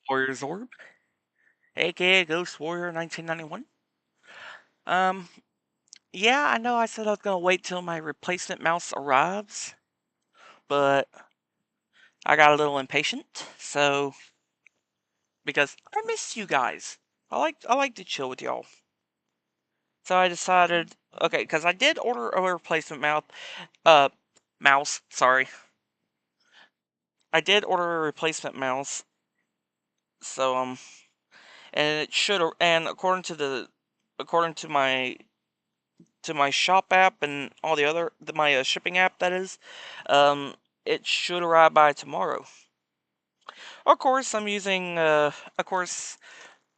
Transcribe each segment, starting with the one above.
Warrior's Orb, aka Ghost Warrior 1991. Um, yeah, I know I said I was gonna wait till my replacement mouse arrives, but I got a little impatient, so because I miss you guys. I like to chill with y'all. So I decided, okay, because I did order a replacement mouse, sorry. I did order a replacement mouse, so and it should, and according to my shop app and all the other my shipping app, that is, it should arrive by tomorrow. Of course, I'm using of course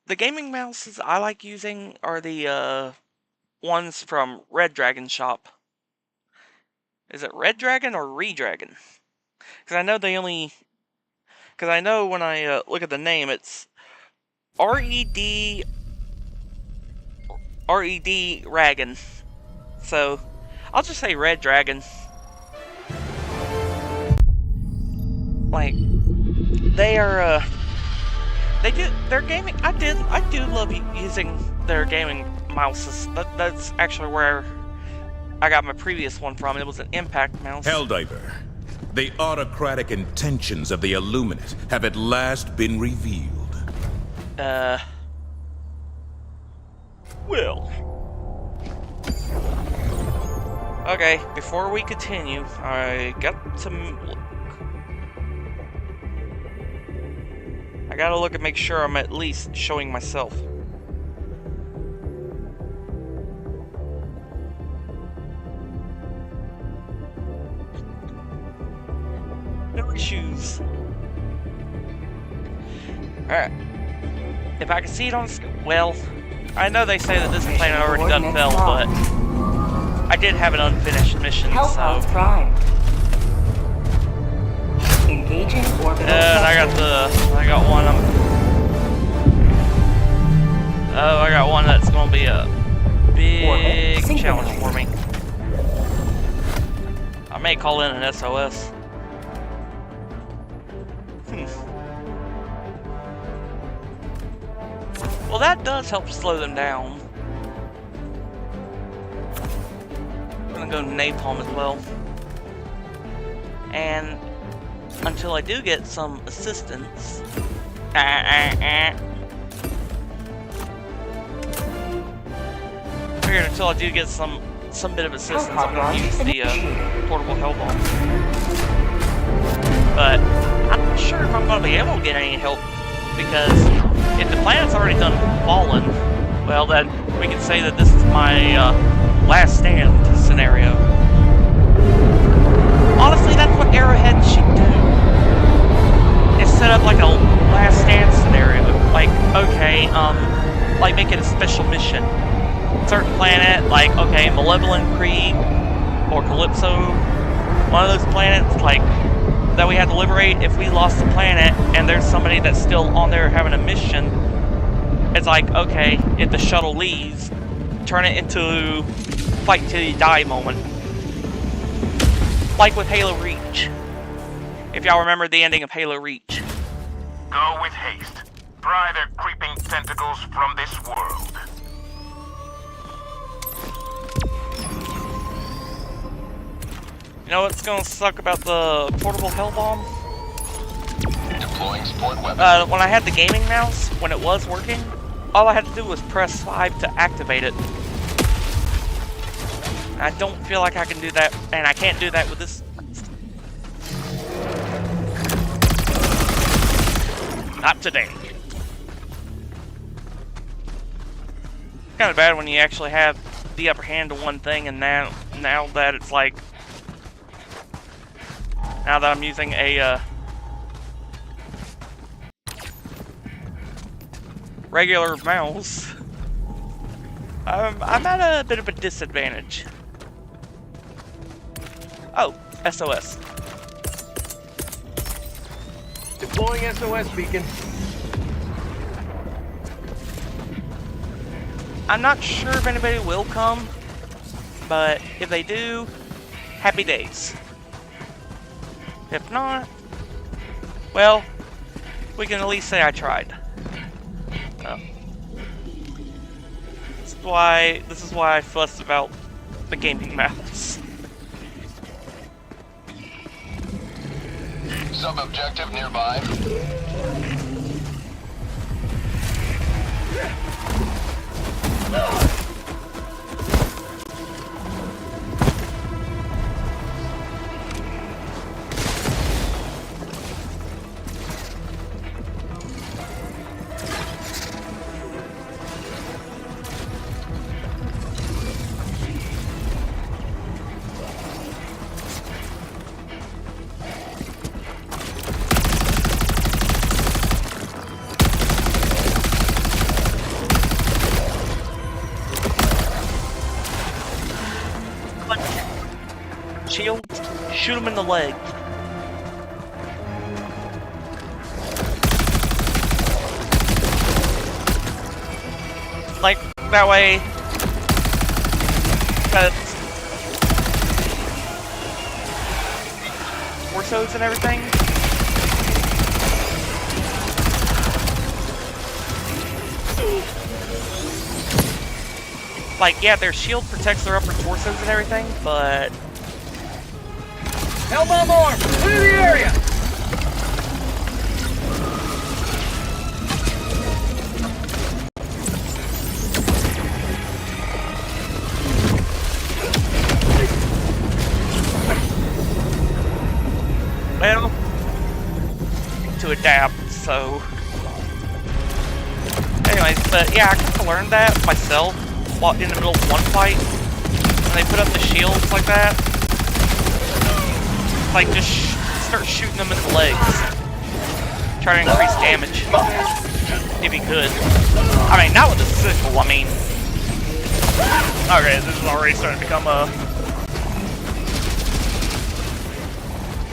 the gaming mouses I like using are the ones from Red Dragon shop. Is it Red Dragon or Redragon? Because I know they only. Because I know when I look at the name, it's RED Dragon. So I'll just say Red Dragon. Like they are. Their gaming. I do love using their gaming mouses. That's actually where I got my previous one from. It was an impact mouse. Helldiver, the autocratic intentions of the Illuminate have at last been revealed. Well. Okay, before we continue, I got to look. I gotta look and make sure I'm at least showing myself. No issues. Alright. If I can see it on well, I know they say that this planet already done fell, but I did have an unfinished mission, so. Prime. Engaging orbital. And I got one. I got one that's gonna be a big challenge for me. I may call in an SOS. Well, that does help slow them down. I'm gonna go napalm as well. And until I do get some assistance. Figured until I do get some bit of assistance, I'm gonna use the portable hell bomb. But I'm not sure if I'm gonna be able to get any help, because if the planet's already done fallen, well then we can say that this is my last stand scenario. Honestly, that's what Arrowhead should do. Is set up like a last stand scenario. Like, okay, like make it a special mission. Certain planet, like, okay, Malevolent Creed or Calypso, one of those planets, like, that we had to liberate. If we lost the planet and there's somebody that's still on there having a mission, it's like, okay, if the shuttle leaves, turn it into fight till you die moment. Like with Halo Reach. If y'all remember the ending of Halo Reach. Go with haste. Pry their creeping tentacles from this world. You know what's gonna suck about the portable hell bomb? Deploying sport weapon. When I had the gaming mouse, when it was working, all I had to do was press 5 to activate it. I don't feel like I can do that, and I can't do that with this. Not today. Kind of bad when you actually have the upper hand to one thing, and now that it's like, now that I'm using a regular mouse, I'm at a bit of a disadvantage. Oh, SOS. Deploying SOS beacon. I'm not sure if anybody will come, but if they do, happy days. If not, well, We can at least say I tried. Oh. This is why I fuss about the gaming mouse. Sub-objective nearby. Shield, shoot him in the leg. Like, that way, got torsos and everything. Like, yeah, their shield protects their upper torsos and everything, but... Hellbomb arm! Clear the area! Well, to adapt, so... Anyways, but yeah, I kind of learned that myself while in the middle of one fight. When they put up the shields like that. Like, just start shooting them in the legs. Try to increase damage. If you could. I mean, not with the sickle, I mean... Okay, this is already starting to become a...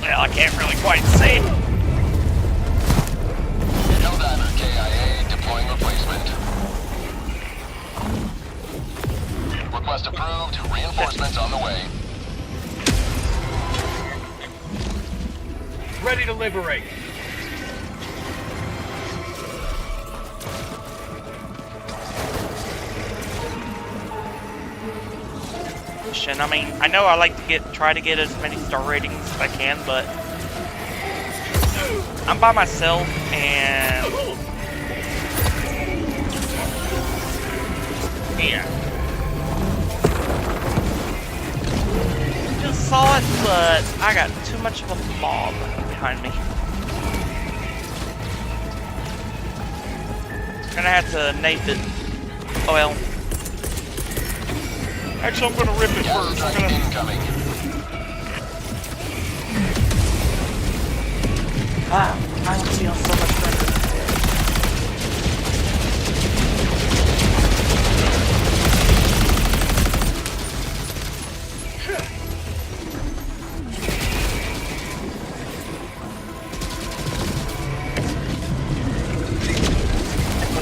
Well, I can't really quite see. Helldiver KIA deploying replacement. Request approved. Reinforcements on the way. Ready to liberate. I mean, I know I like to try to get as many star ratings as I can, but I'm by myself and yeah, just saw it, but I got too much of a mob behind me. Gonna have to nape it. Oh well. Actually, I'm gonna rip it first. I'm gonna... Incoming. Wow, I feel so much better.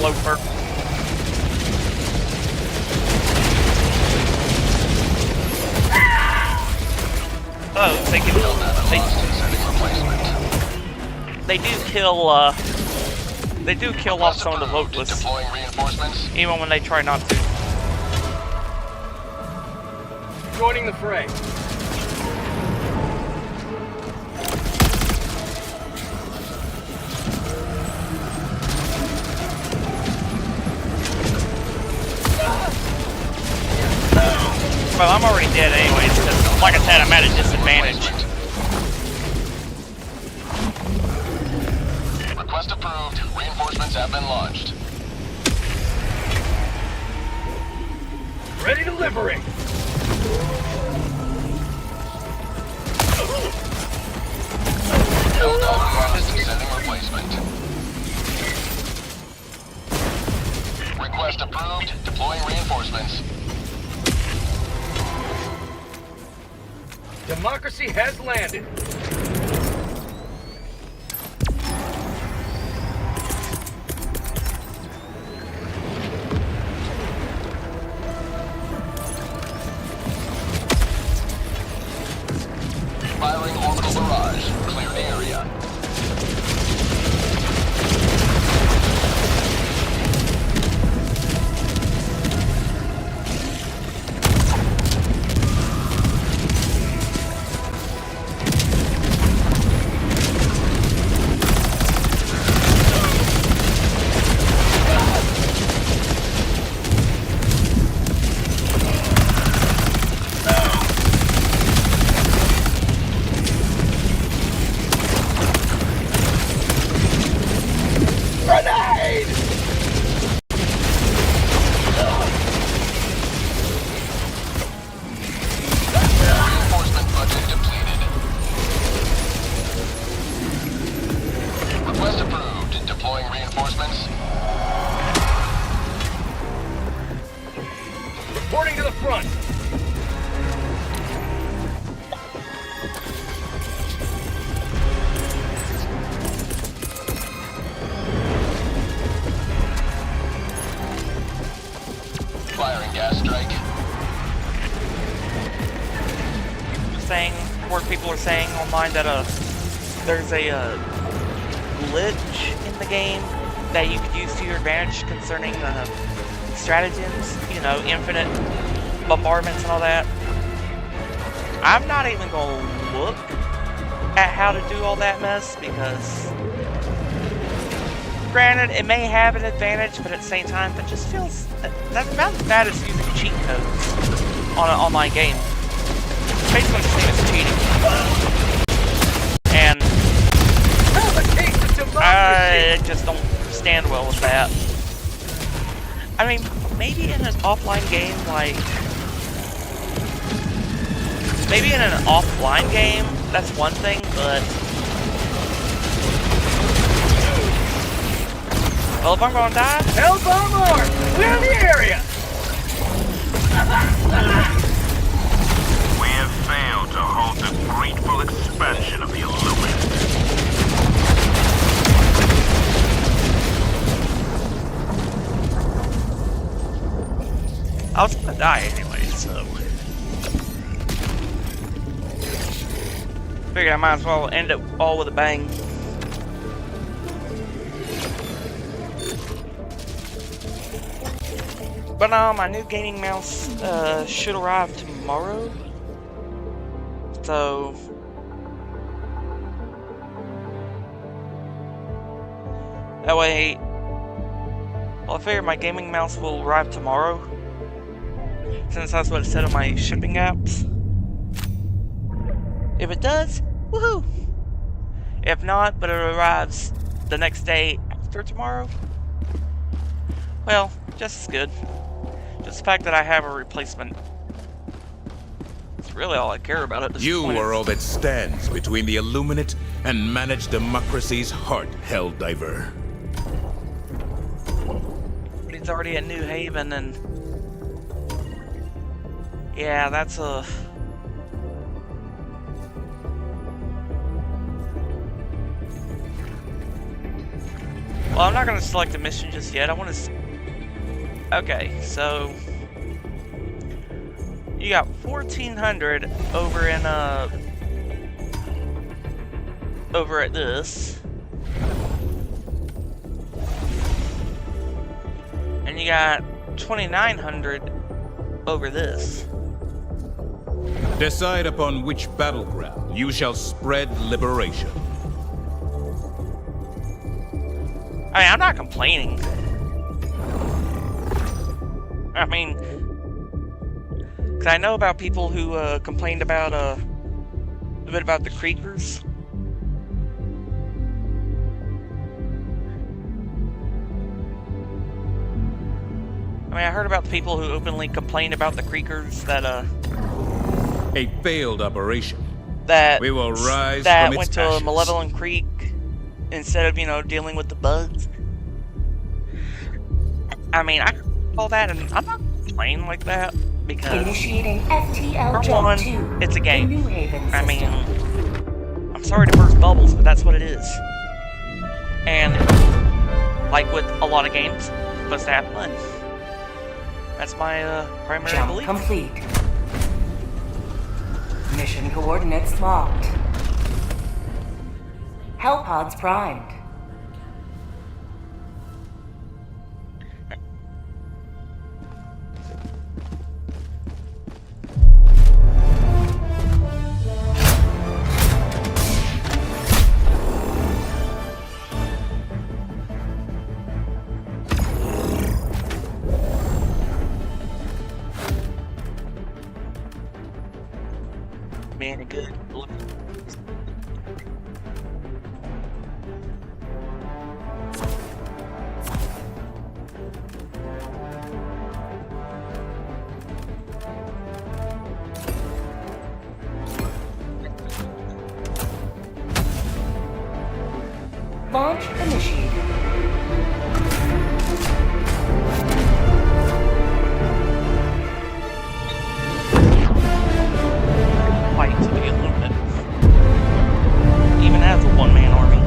Loafer. Oh, they do kill off some of the voteless, Deploying reinforcements. even when they try not to. Joining the fray. Well, I'm already dead anyways, because, like I said, I'm at a disadvantage. Request approved. Reinforcements have been launched. Ready to liberate. Helldiver sending replacement. Request approved. Deploying reinforcements. Democracy has landed. Firing orbital barrage. Clear the area. saying online that there's a glitch in the game that you could use to your advantage concerning stratagems, you know, infinite bombardments and all that. I'm not even gonna look at how to do all that mess because, granted, it may have an advantage, but at the same time, that just feels that's about as bad as using cheat codes on an online game. It's basically the same as cheating. And I just don't stand well with that. I mean, maybe in an offline game, like... Maybe in an offline game, that's one thing, but... Well, if I'm gonna die... Hellbomb arm! Clear the area! We have failed to halt the grateful expansion of the Illuminati. I was gonna die anyway, so... Figured I might as well end it all with a bang. But my new gaming mouse should arrive tomorrow. So... That way... Well, I figure my gaming mouse will arrive tomorrow, since that's what it said on my shipping apps. If it does, woohoo! If not, but it arrives the next day after tomorrow, well, just as good. Just the fact that I have a replacement. It's really all I care about at this point. You are all that stands between the Illuminate and managed democracy's heart, Helldiver. But he's already at New Haven, and... Yeah, that's a... Well, I'm not going to select a mission just yet. I want to... Okay, so... You got 1,400 over in, over at this. And you got 2,900 over this. Decide upon which battleground you shall spread liberation. I mean, I'm not complaining. I mean, because I know about people who complained about a bit about the creepers. I mean, I heard about the people who openly complained about the creekers that A failed operation. that We will rise that from its went to ashes. a Malevolent Creek instead of, you know, dealing with the bugs. I mean, I all that, and I'm not complaining like that because Initiating FTL for Jump one, 2. it's a game. New Haven I mean, system. I'm sorry to burst bubbles, but that's what it is. And like with a lot of games, you're supposed to have fun. That's my primary Jump belief. complete. Mission coordinates locked. Hellpods primed. Man, a good look. Launch initiated. Fight to the Illuminate. Even as a one-man army.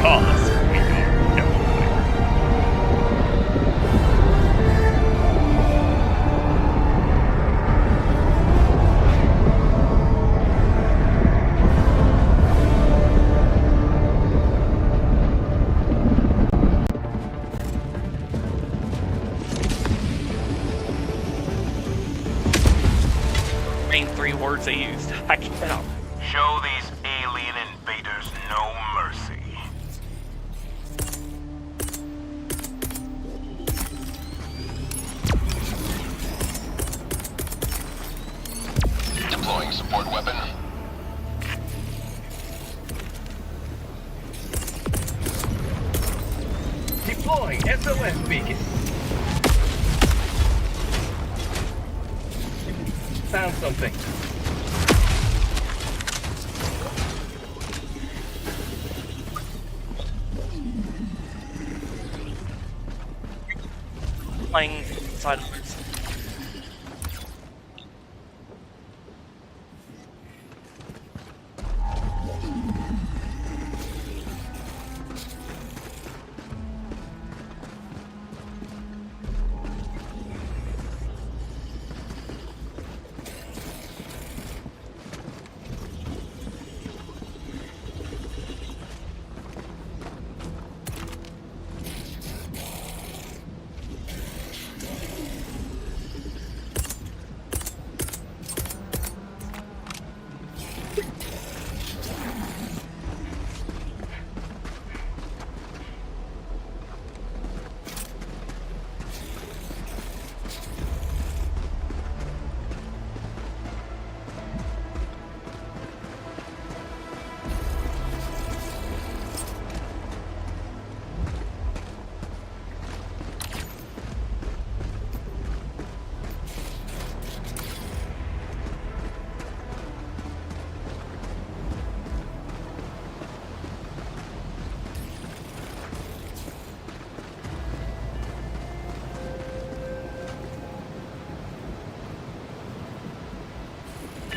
Cause we are everywhere. main 3 words they used. I cannot. Show these alien invaders no mercy. Deploying support weapon. Deploying SOS beacon. Found something. Playing side of this.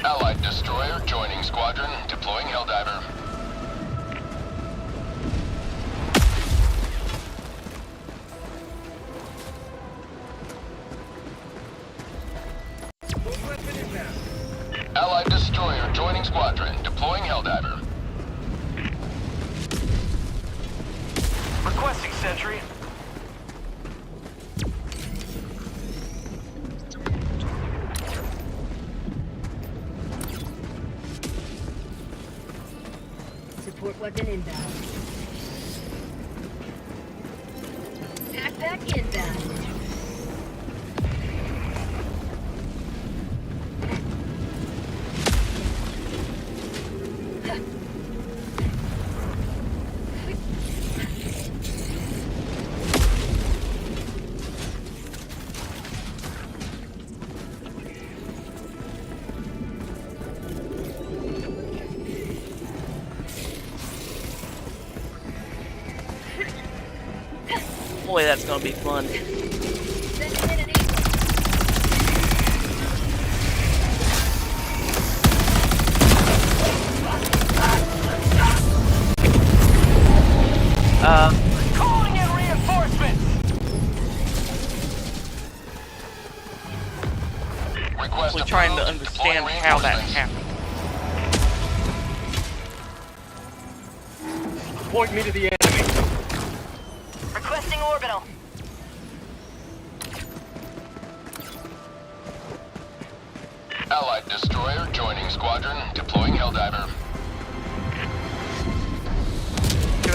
Allied destroyer joining squadron. Deploying Helldiver. Allied destroyer joining squadron. Deploying Helldiver. Requesting sentry. Support weapon inbound. Backpack inbound. Boy, that's gonna be fun. Sending in an Calling in reinforcements! Request We're trying to approach. understand Deploying how that reinforcements. happened. Point me to the enemy. requesting orbital. Allied destroyer joining squadron. Deploying Helldiver. Dude,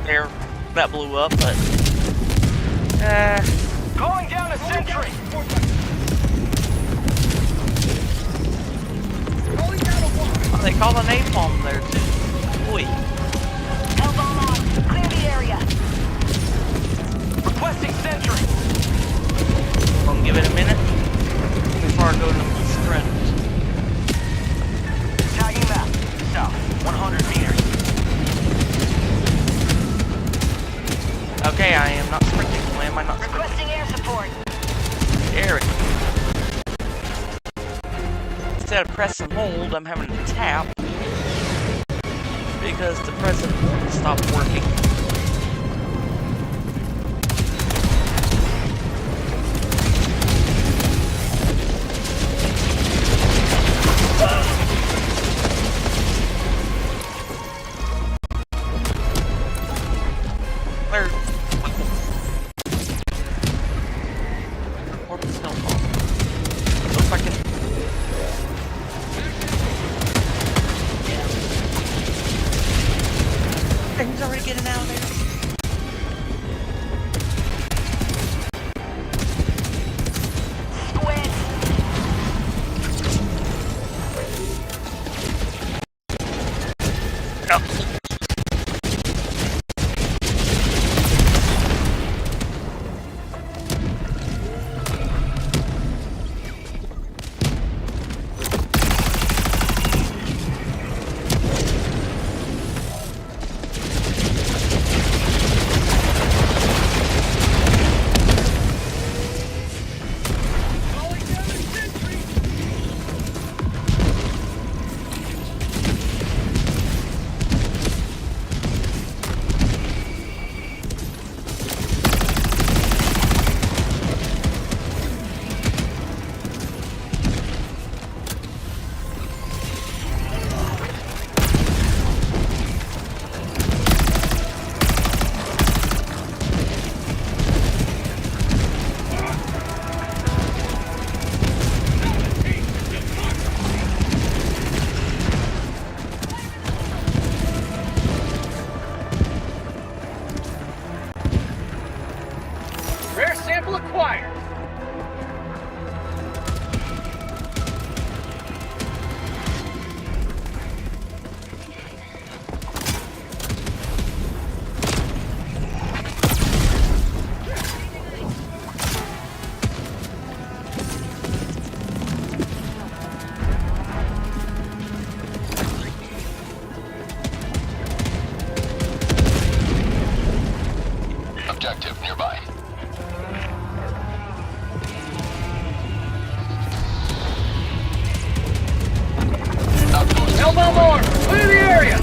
there, that blew up, but Calling down a sentry! oh, they call the napalm there too. Boy, Hellbomb on. Clear the area. Requesting sentry! I'll give it a minute before I go to the sprint. Tagging map. South, 100 meters. Okay, I am not sprinting. Why am I not sprinting? Requesting air support. There it is. Instead of press and hold, I'm having to tap because the press and hold stopped working. Where? Report the snowfall. Rifle acquired. Objective nearby. Outpost. Elbow more. Clear the area.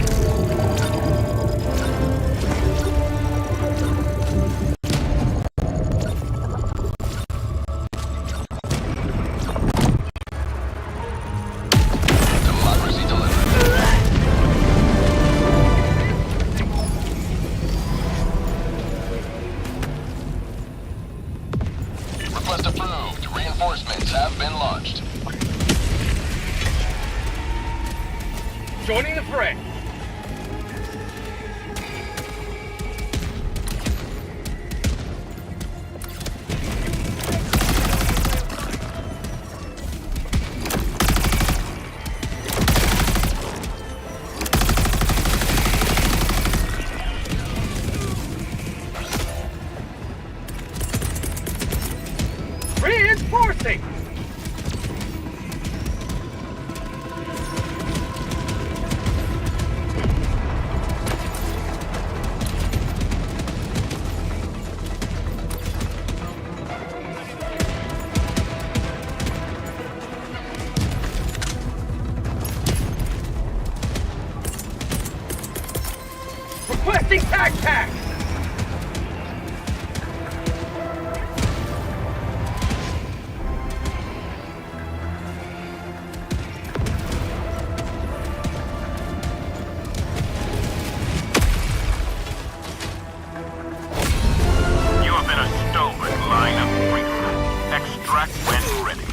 Democracy delivered. Request approved. Reinforcements have been launched. Joining the fray. Reinforcing. Requesting tac tac. You have been a stolen line of freedom. Extract when ready.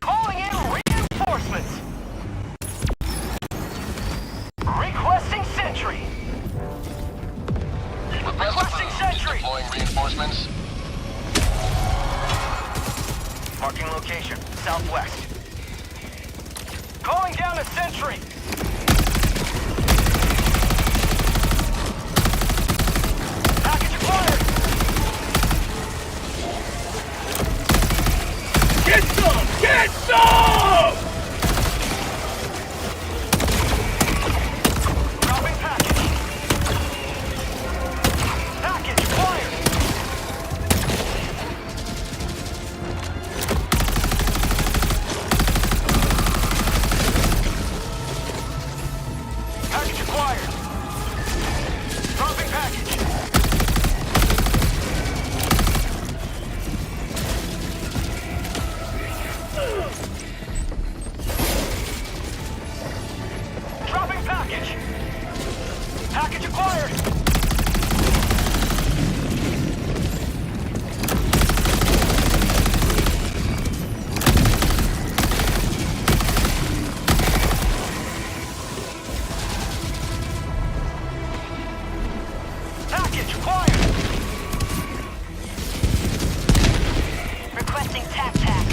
Calling in reinforcements. Requesting sentry. Request Requesting approved. sentry. Deploying reinforcements. Marking location, southwest. Calling down a sentry. Package acquired. Get some! Get some! Dropping package. Package acquired. Package acquired. Dropping package. Dropping package. Package acquired. Package acquired. Requesting tac tac.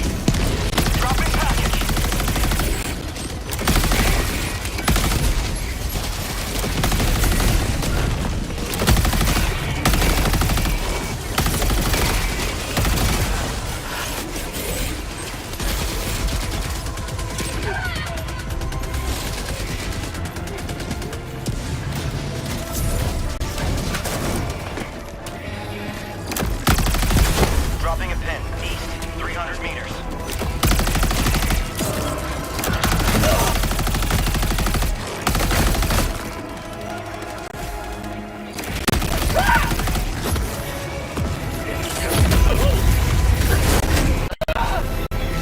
Dropping package. Dropping a pin, east, 300 meters.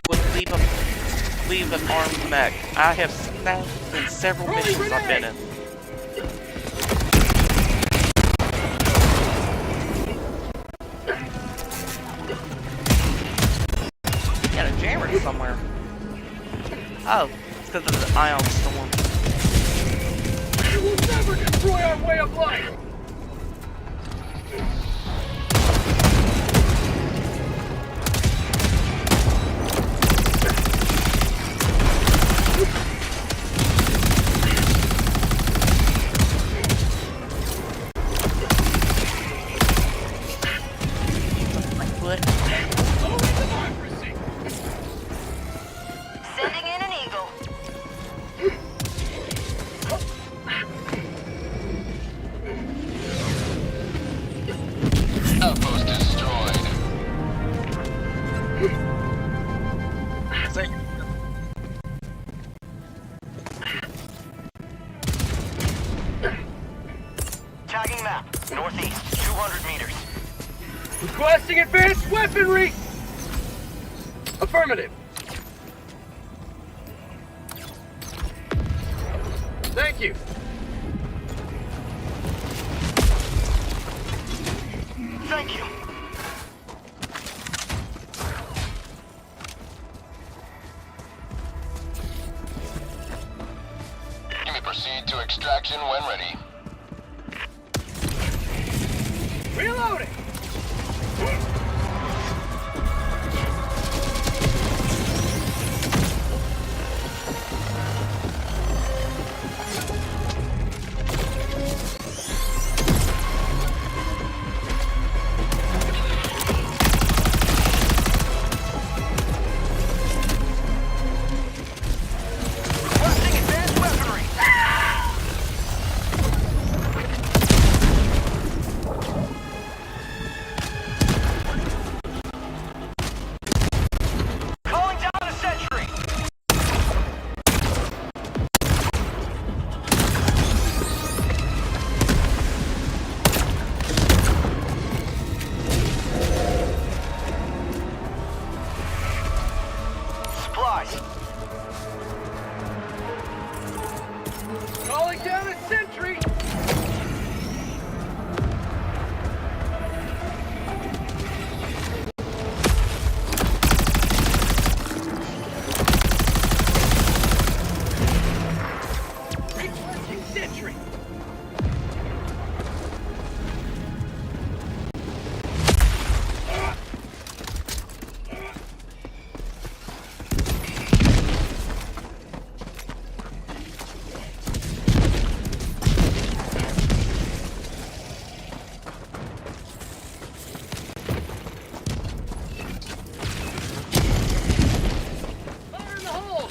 Would leave an armed mech. I have seen that in several missions I've been in. jammer somewhere. Oh, it's because of the ion storm. You will never destroy our way of life! What? Sending in an eagle. Outpost destroyed. Say, Tagging map. Northeast, 200 meters. Requesting advanced weaponry! Affirmative. Thank you. Thank you. You may proceed to extraction when ready. Reloading! Requesting advanced weaponry. Calling down a sentry. Supplies. Calling down a sentry! Requesting sentry! Fire in the hole!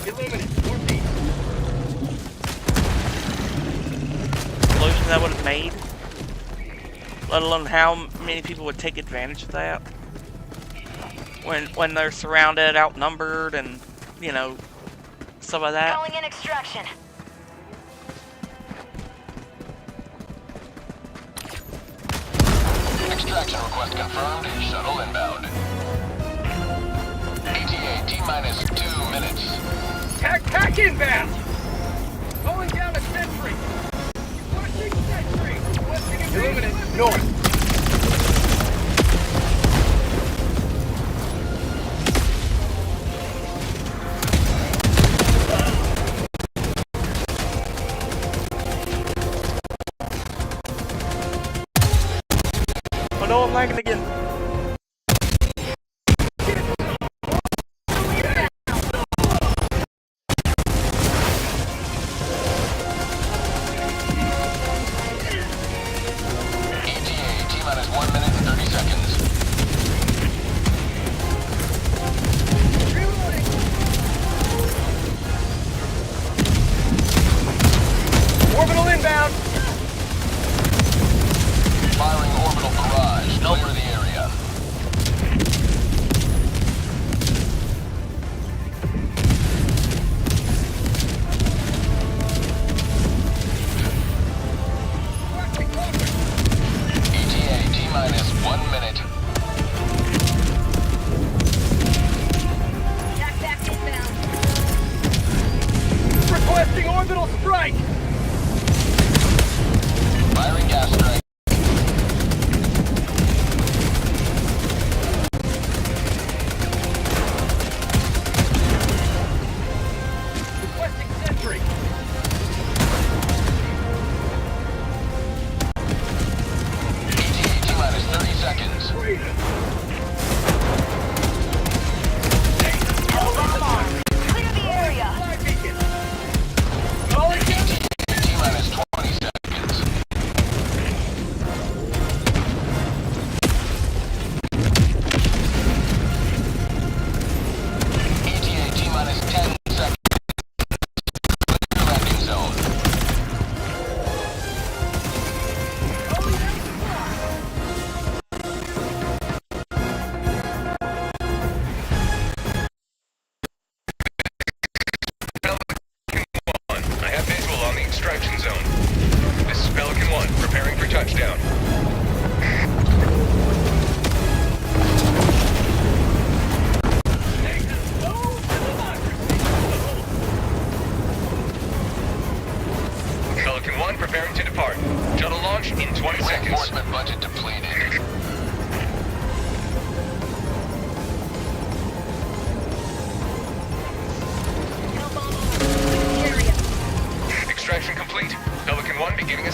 Illuminate, northeast. explosion that would have made. Let alone how many people would take advantage of that. When they're surrounded, outnumbered, and, you know, stuff like that. Calling in extraction. Extraction request confirmed. Shuttle inbound. ETA T-minus 2 minutes. Tac inbound! Calling down a sentry! Requesting sentry! Requesting illuminate, north! Oh no, I'm lagging again. ETA T-minus 1 minute and 30 seconds. Reloading! Orbital inbound! Firing orbital barrage. Clear the area.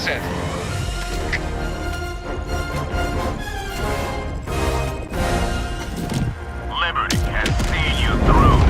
descent. Liberty has seen you through.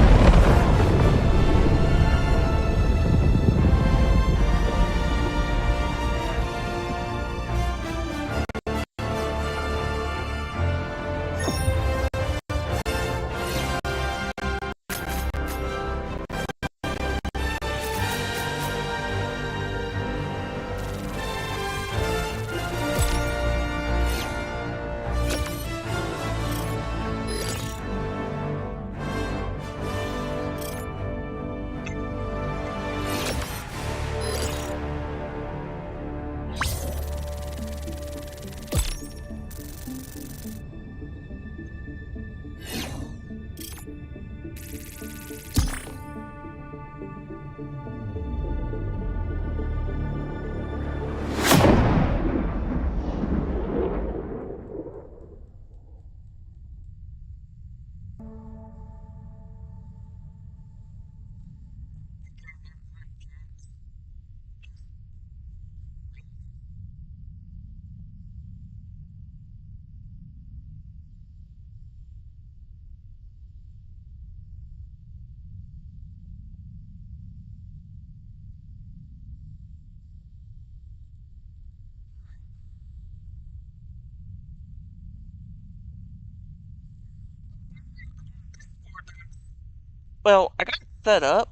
Well, I got it set up,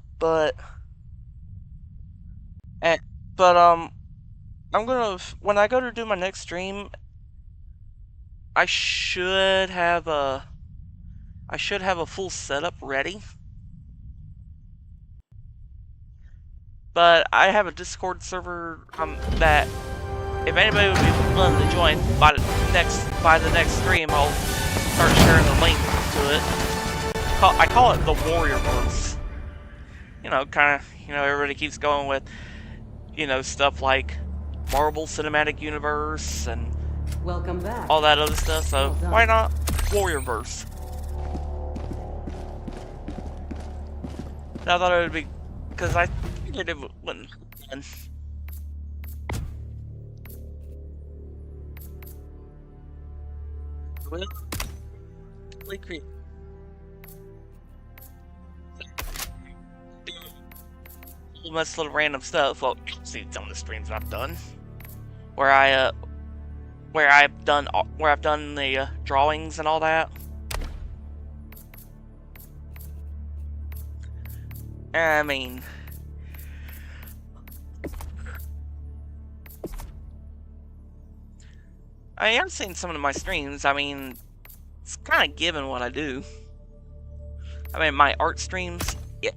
eh, but I'm gonna when I go to do my next stream, I should have a full setup ready. But I have a Discord server that if anybody would be willing to join by the next stream, I'll start sharing the link to it. I call it the Warriorverse. You know, kind of, everybody keeps going with, stuff like Marvel Cinematic Universe and Welcome back. all that other stuff. So Well done. why not Warriorverse? And I thought it would be because I figured it wouldn't. Well, creep. Much little random stuff. Well, see some of the streams I've done, where I've done the drawings and all that. I mean, I've seen some of my streams. I mean, it's kind of given what I do. I mean, my art streams. Yeah.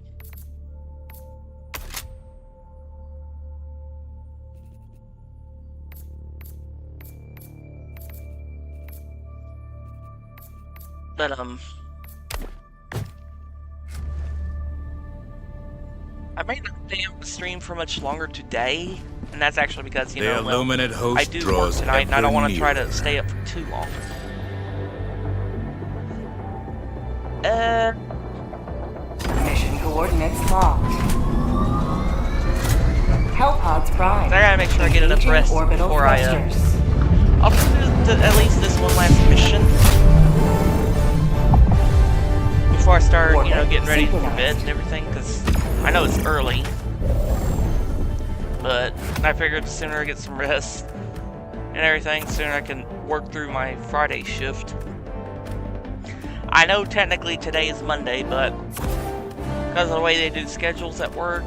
But I may not stay up the stream for much longer today, and that's actually because The illuminate I host do work draws tonight, and I don't want to try to nearer. stay up for too long. Mission coordinates locked. Hellpods prime. I gotta make sure I get enough Engaging rest orbital before I thrusters. I'll do at least this one last mission before I start, getting ready for bed and everything, because I know it's early. But I figured the sooner I get some rest and everything, the sooner I can work through my Friday shift. I know technically today is Monday, but because of the way they do schedules at work,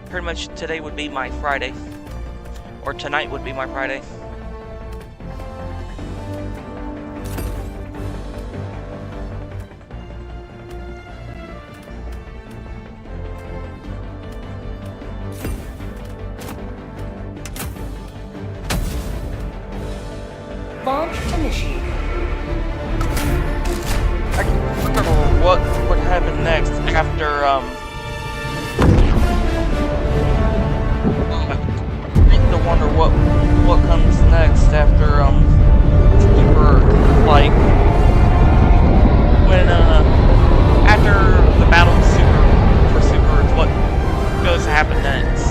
pretty much today would be my Friday. Or tonight would be my Friday. Launch initiated. I can't remember what would happen next after, I have to wonder what comes next after, Super, like, when, after the battle for Super is what goes to happen next.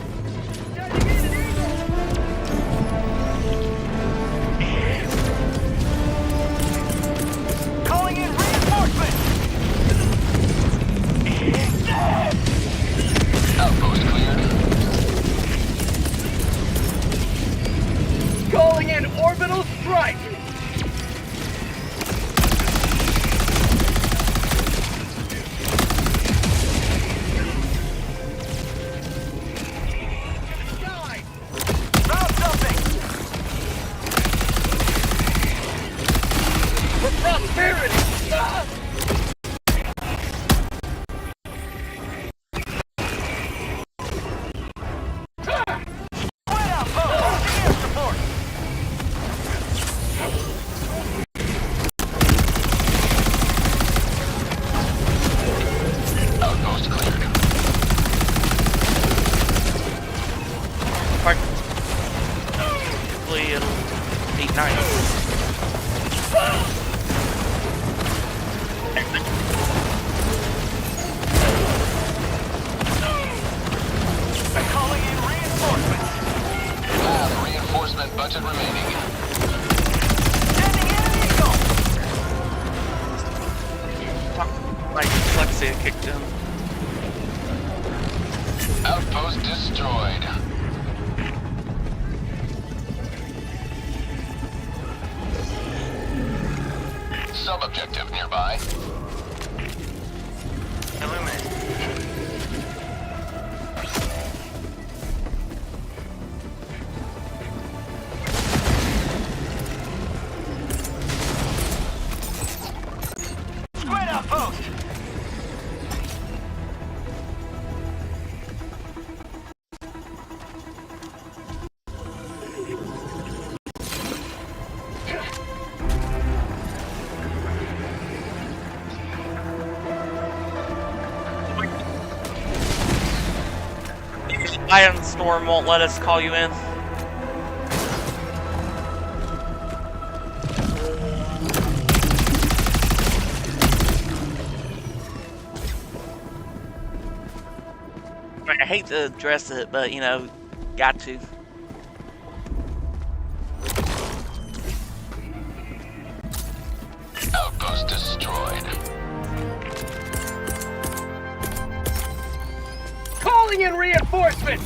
Outpost destroyed. Sub-objective nearby. Illuminate. Squid outpost! Iron Storm won't let us call you in. I hate to address it, but you know, got to. Outpost destroyed. Calling in reinforcements!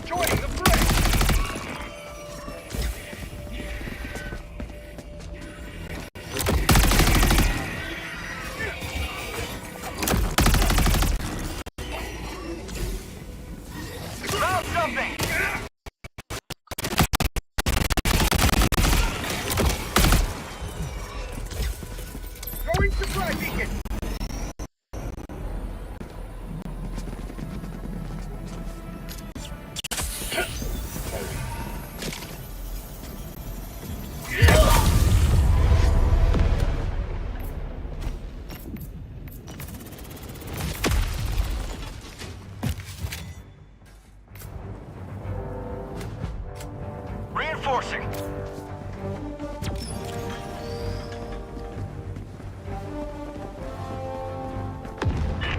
Joining the fray! Found something! Going supply beacon! Reinforcing.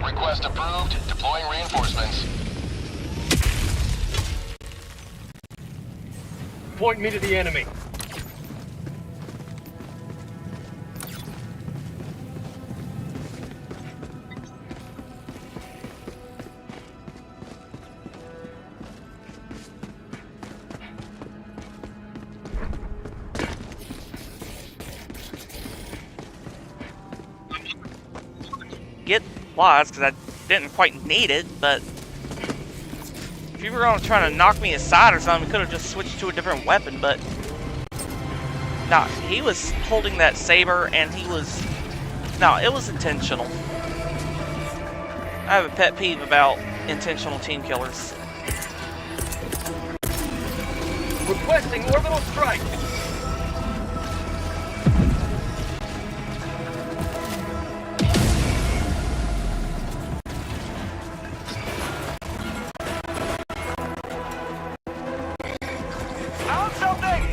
Request approved. Deploying reinforcements. Point me to the enemy. Get lost because I didn't quite need it, but if you were gonna try to knock me aside or something, we could have just switched to a different weapon, but no, he was holding that saber and he was, no, it was intentional. I have a pet peeve about intentional team killers. Requesting orbital strike! Found something!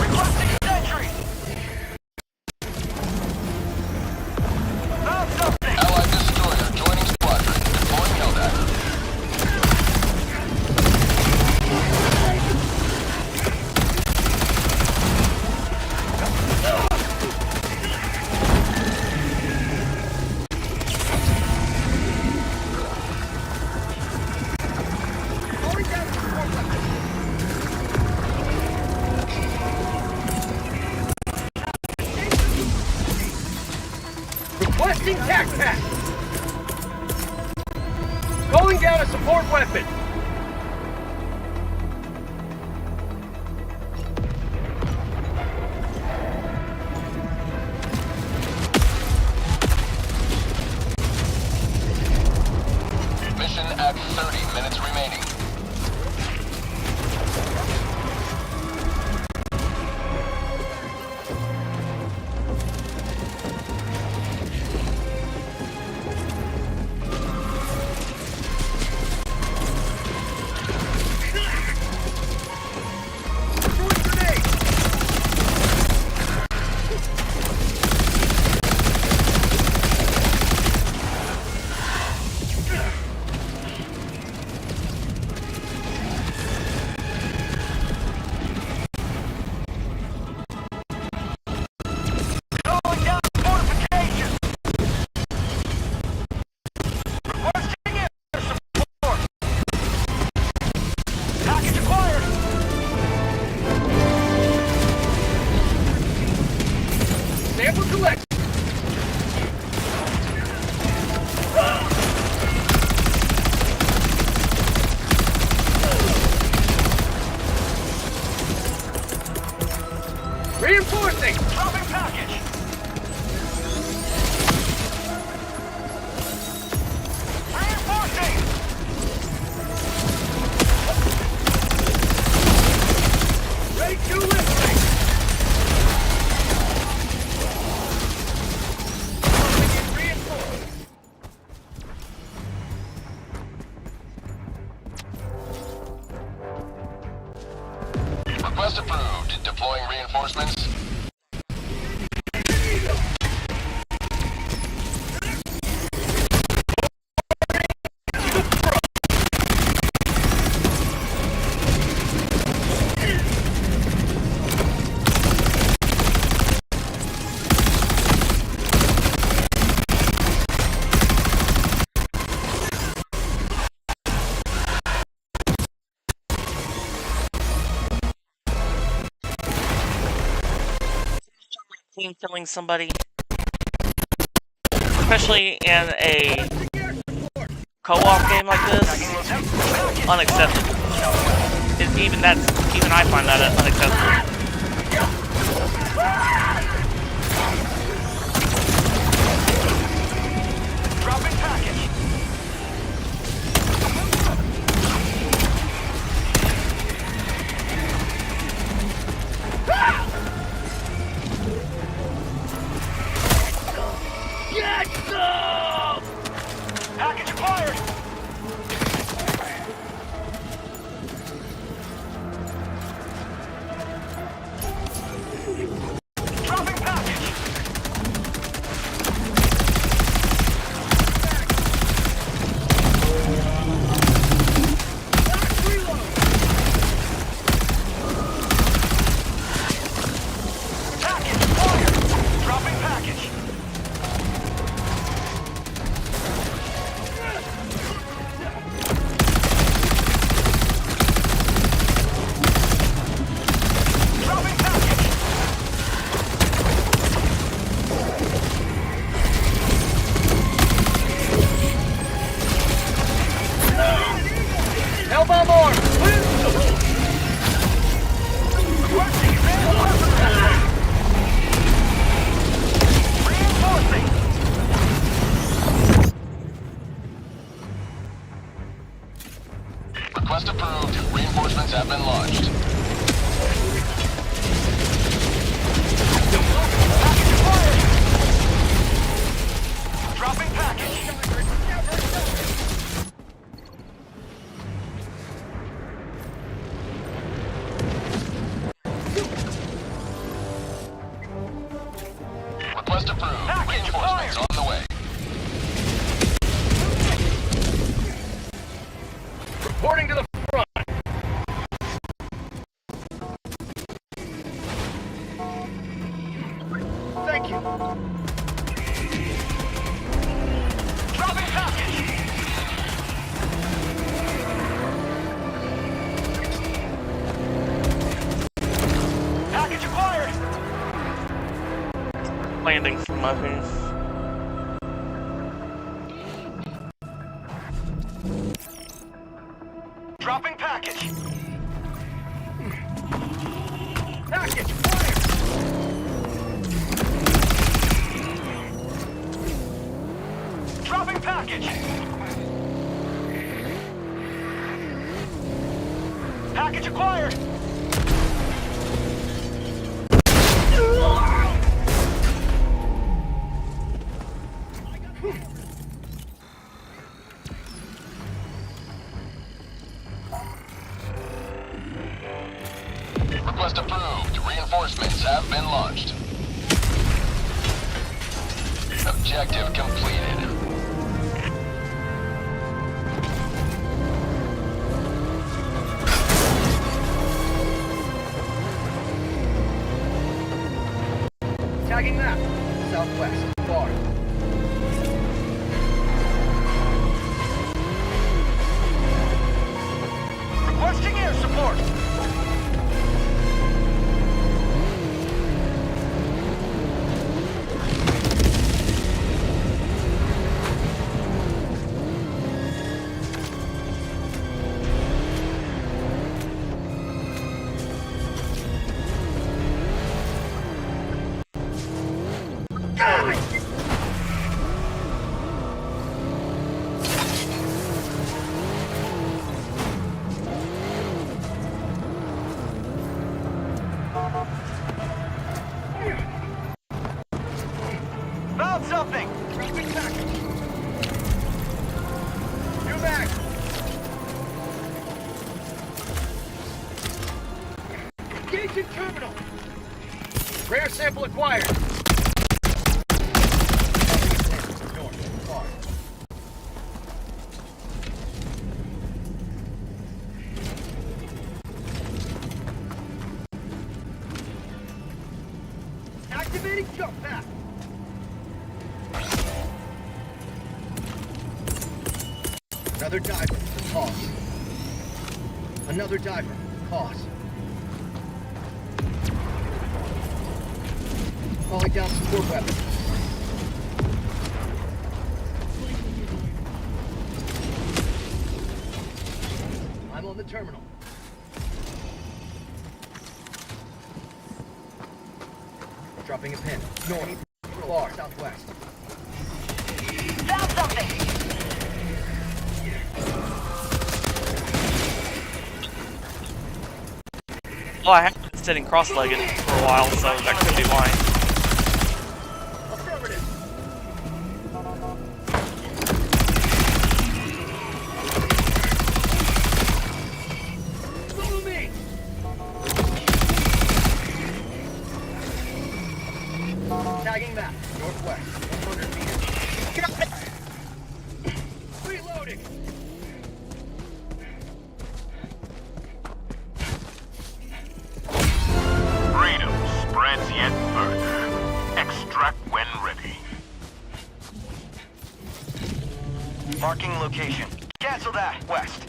Requesting sentry! Found something! Allied destroyer joining squadron. Deploying Helldiver. Going down to support weapon. Requesting tac pack! Calling down a support weapon! Mission at 30 minutes remaining. Sample collect. Reinforcing. Dropping package. Reinforcing. Ready to lifting. Reinforced. Request approved. Deploying reinforcements. Team killing somebody, especially in a co-op game like this, unacceptable. Even I find that unacceptable. Dropping package. Get some! Package acquired. Dropping package. Package acquired. Dropping package. Dropping package. Hellbomb arm! Requesting advanced weapon testing. Reinforcing. Request approved. Reinforcements have been launched. Package acquired. Dropping package. Request approved. Package Reinforcements acquired. on the way. Reporting to the front. Thank you. Dropping package. Package acquired. Landing from my face. Dropping package. Package fire. Dropping package. Package acquired. Request approved. Reinforcements have been launched. Objective completed. Tagging map. Southwest. Bar. Requesting air support. Found something! Dropping back! You back! Engaging terminal! Rare sample acquired! North, far. Activating jump path! Another diver, pause. Another diver, pause. Calling down support weapon. I'm on the terminal. Dropping a pin. North, far, southwest. Found something. Well, I have been sitting cross-legged for a while, so that could be why. Affirmative. Follow me. Tagging map, northwest, 100 meters. Reloading. Freedom spreads yet further. Extract when ready. Marking location. Cancel that. West.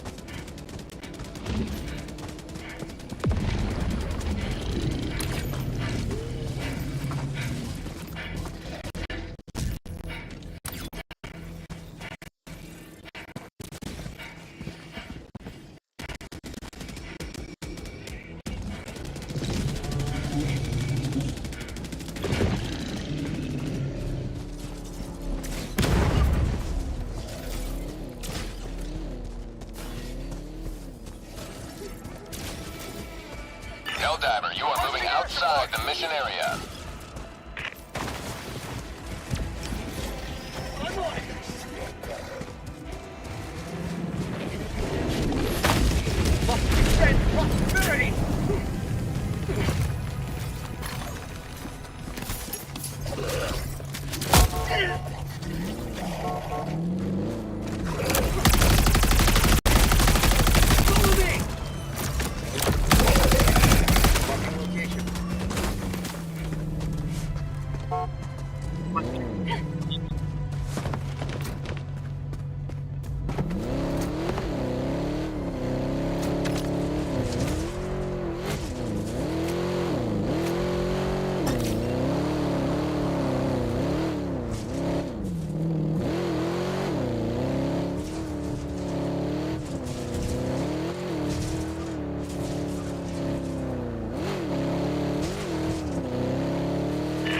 Helldiver, you are moving outside the mission area. I'm on it. Must send prosperity. Follow me. Marking location.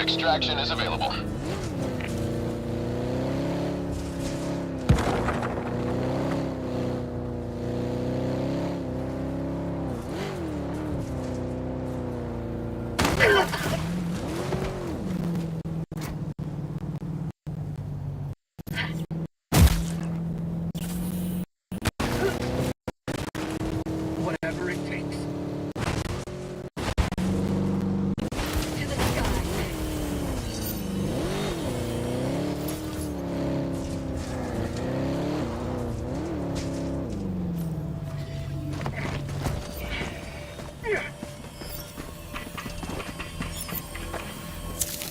Extraction is available. Whatever it takes. To the sky.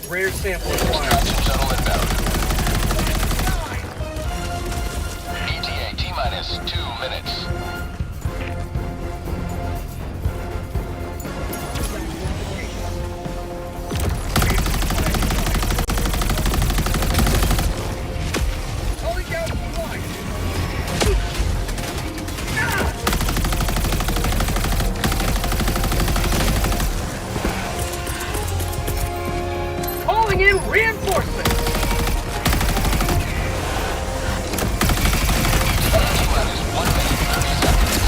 Rare sample acquired. Extraction shuttle inbound. ETA T-minus 2 minutes. Calling down supply. Calling Calling in reinforcements! T-minus 1 minute, 30 seconds.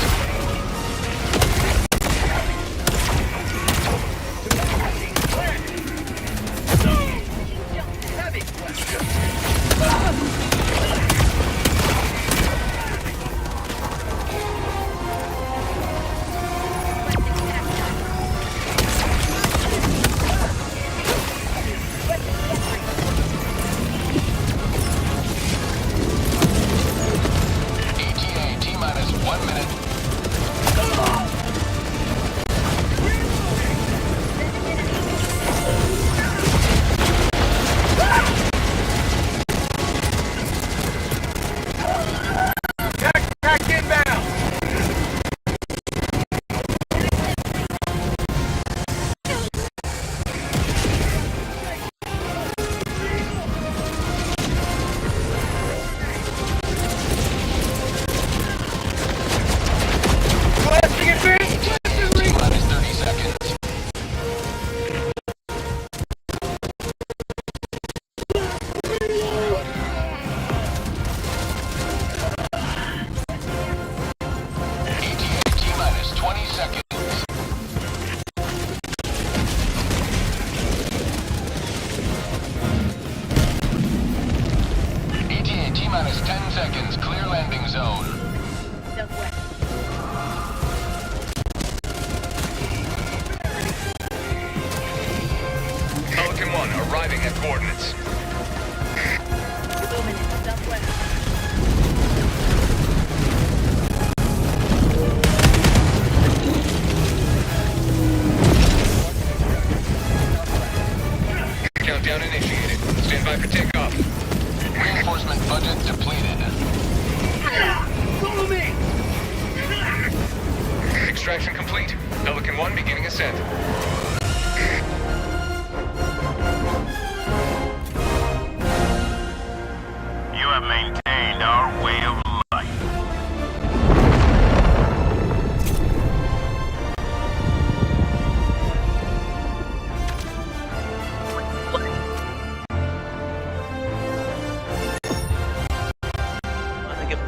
Heavy question. ETA T-minus 1 minute. Back inbound! Blasting advance! T-minus 30 seconds. ETA T-minus 20 seconds. ETA T-minus 10 seconds. Clear landing zone. Southwest. Pelican 1 arriving at coordinates. Luminous. Southwest. Countdown initiated. Stand by for takeoff. Reinforcement budget depleted. Follow me! Extraction complete. Pelican 1 beginning ascent. You have maintained our way of life. I think it.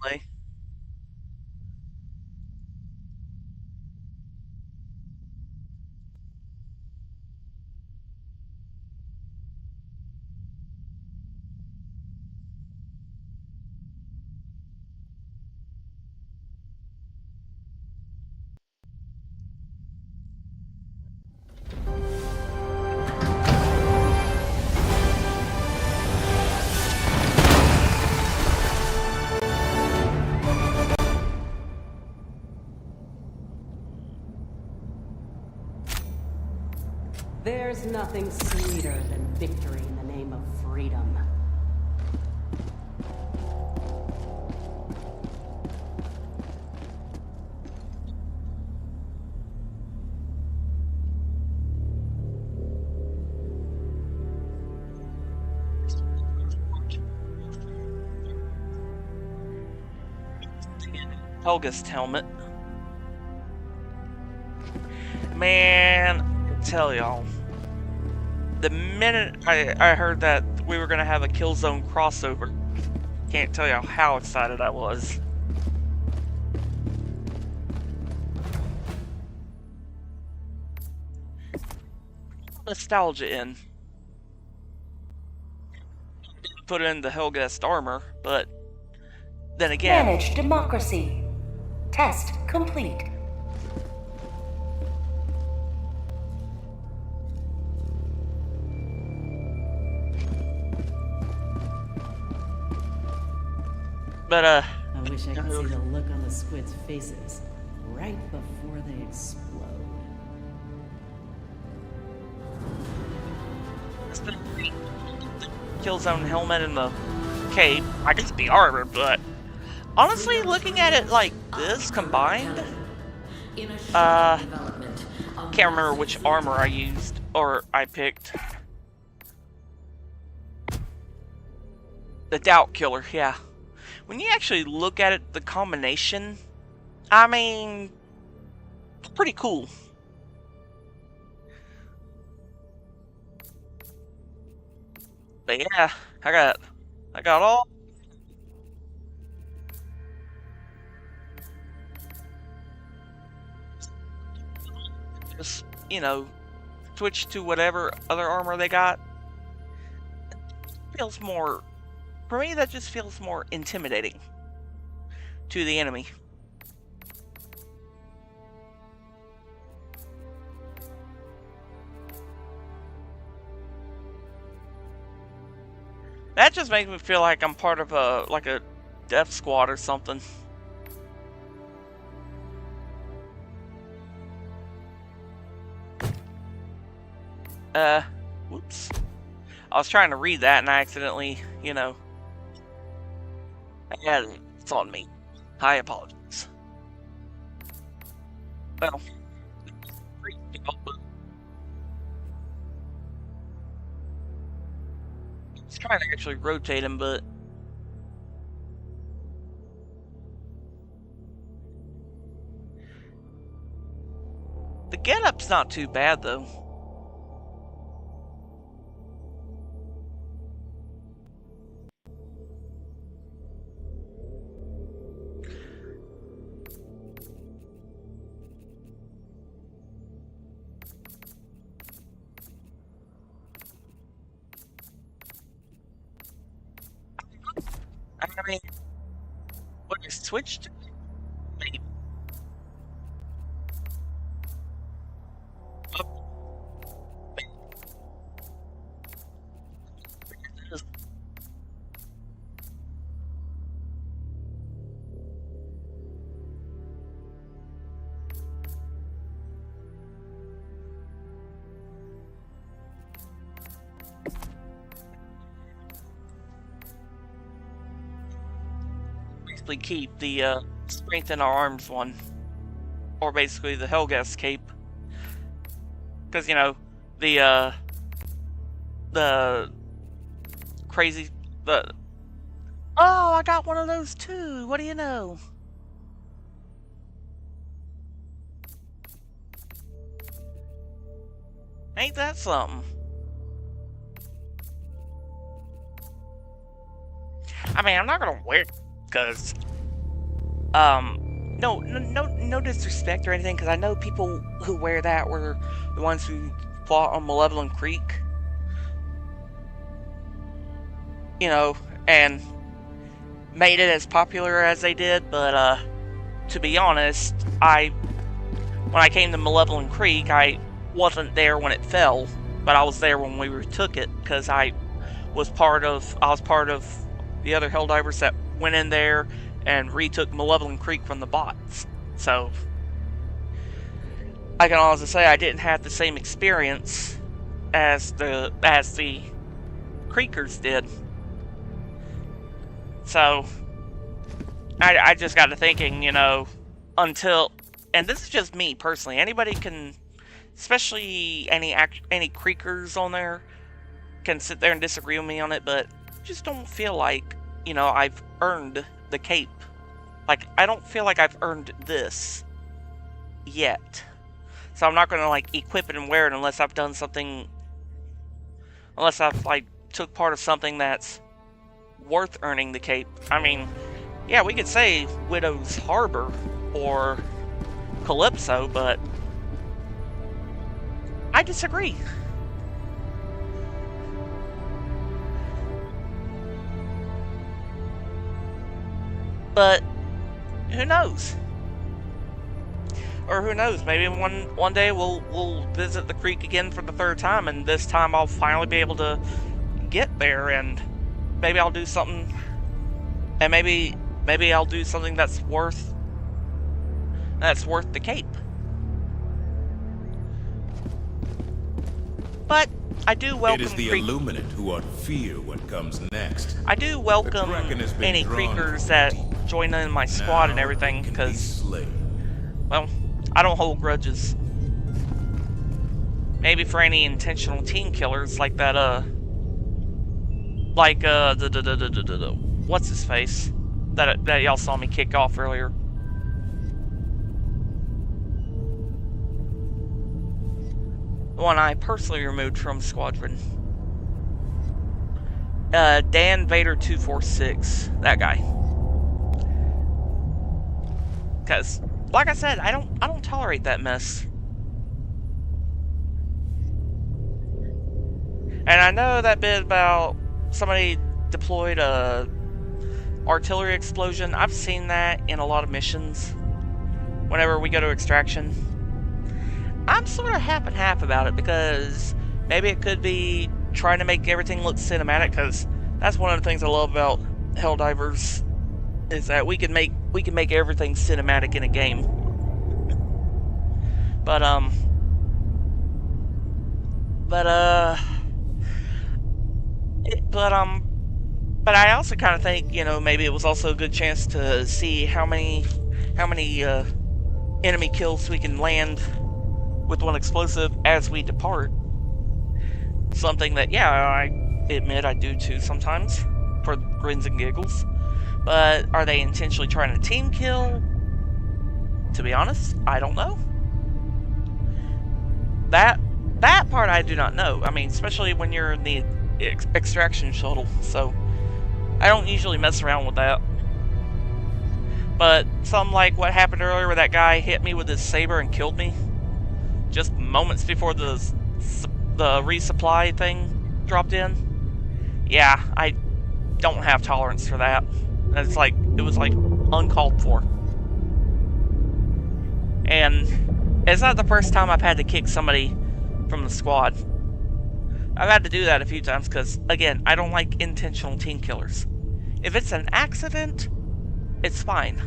Delay. There's nothing sweeter than victory in the name of freedom. Helga's helmet. Man, tell y'all, the minute I heard that we were gonna have a Killzone crossover, can't tell y'all how excited I was. Nostalgia in. Put in the Helldiving armor, but then again, Manage democracy. Test complete. but I wish I could see the look on the squid's faces right before they explode. Killzone helmet and the cape, I guess the armor, but honestly, looking at it like this combined, can't remember which armor I used or I picked. The Doubt Killer, yeah. When you actually look at it, the combination, I mean, it's pretty cool. But yeah, I got all. Just, you know, switch to whatever other armor they got. It feels more, for me, that just feels more intimidating to the enemy. That just makes me feel like I'm part of a death squad or something. Whoops. I was trying to read that and I accidentally, you know. Yeah, it's on me. I apologize. Well. I was trying to actually rotate him, but the getup's not too bad though. I mean, what is switched? Maybe. Basically keep the strength in our arms one, or basically the Helgas cape, because you know the crazy the oh, I got one of those too. What do you know? Ain't that something? I mean, I'm not gonna wear it because no disrespect or anything, because I know people who wear that were the ones who fought on Malevolent Creek, you know, and made it as popular as they did. But to be honest, when I came to Malevolent Creek, I wasn't there when it fell, but I was there when we retook it, because I was part of the other Helldivers that went in there and retook Malevolent Creek from the bots. So I can honestly say I didn't have the same experience as the Creekers did. So I just got to thinking, you know, and this is just me personally. Anybody can, especially any Creekers on there, can sit there and disagree with me on it, but just don't feel like, you know, I've earned the cape. Like, I don't feel like I've earned this yet. So I'm not gonna like equip it and wear it unless I've done something, unless I've like took part of something that's worth earning the cape. I mean, yeah, we could say Widow's Harbor or Calypso, but I disagree. But who knows? Or who knows? Maybe one day we'll visit the creek again for the third time, and this time I'll finally be able to get there, and maybe I'll do something, and maybe I'll do something that's worth the cape. But I do welcome It is the Illuminate who ought fear what comes next. I do welcome Kraken has been any drawn creekers from that deep. join in my squad and Now everything, it can be because, slain. well, I don't hold grudges. Maybe for any intentional team killers like that, what's his face? That y'all saw me kick off earlier. The one I personally removed from Squadron. Dan Vader 246, that guy. Because, like I said, I don't tolerate that mess. And I know that bit about somebody deployed a artillery explosion. I've seen that in a lot of missions. Whenever we go to extraction, I'm sort of half and half about it, because maybe it could be trying to make everything look cinematic, because that's one of the things I love about Helldivers, is that we can make everything cinematic in a game. But I also kind of think, you know, maybe it was also a good chance to see how many enemy kills we can land with one explosive as we depart. Something that, yeah, I admit I do too sometimes, for grins and giggles. But are they intentionally trying to team kill? To be honest, I don't know. That part I do not know. I mean, especially when you're in the extraction shuttle, so I don't usually mess around with that. But something like what happened earlier, where that guy hit me with his saber and killed me just moments before the resupply thing dropped in. Yeah, I don't have tolerance for that. It's like, it was like uncalled for. And it's not the first time I've had to kick somebody from the squad. I've had to do that a few times because, again, I don't like intentional team killers. If it's an accident, it's fine.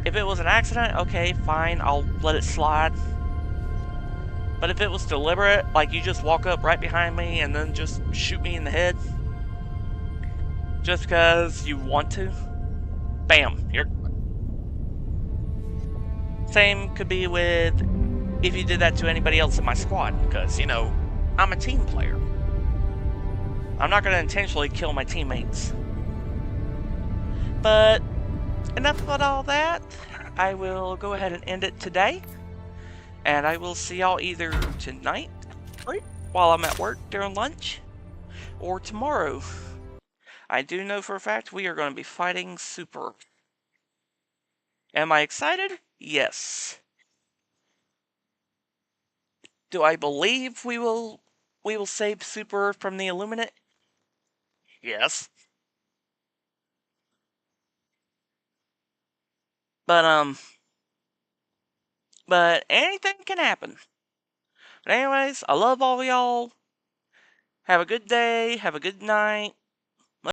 If it was an accident, okay, fine, I'll let it slide. But if it was deliberate, like you just walk up right behind me and then just shoot me in the head, just because you want to, bam, you're... Same could be with if you did that to anybody else in my squad, because, you know, I'm a team player. I'm not going to intentionally kill my teammates. But enough about all that. I will go ahead and end it today. And I will see y'all either tonight, right, while I'm at work during lunch, or tomorrow. I do know for a fact we are going to be fighting Super. Am I excited? Yes. Do I believe we will save Super from the Illuminate? Yes. But anything can happen. But anyways, I love all y'all. Have a good day, have a good night,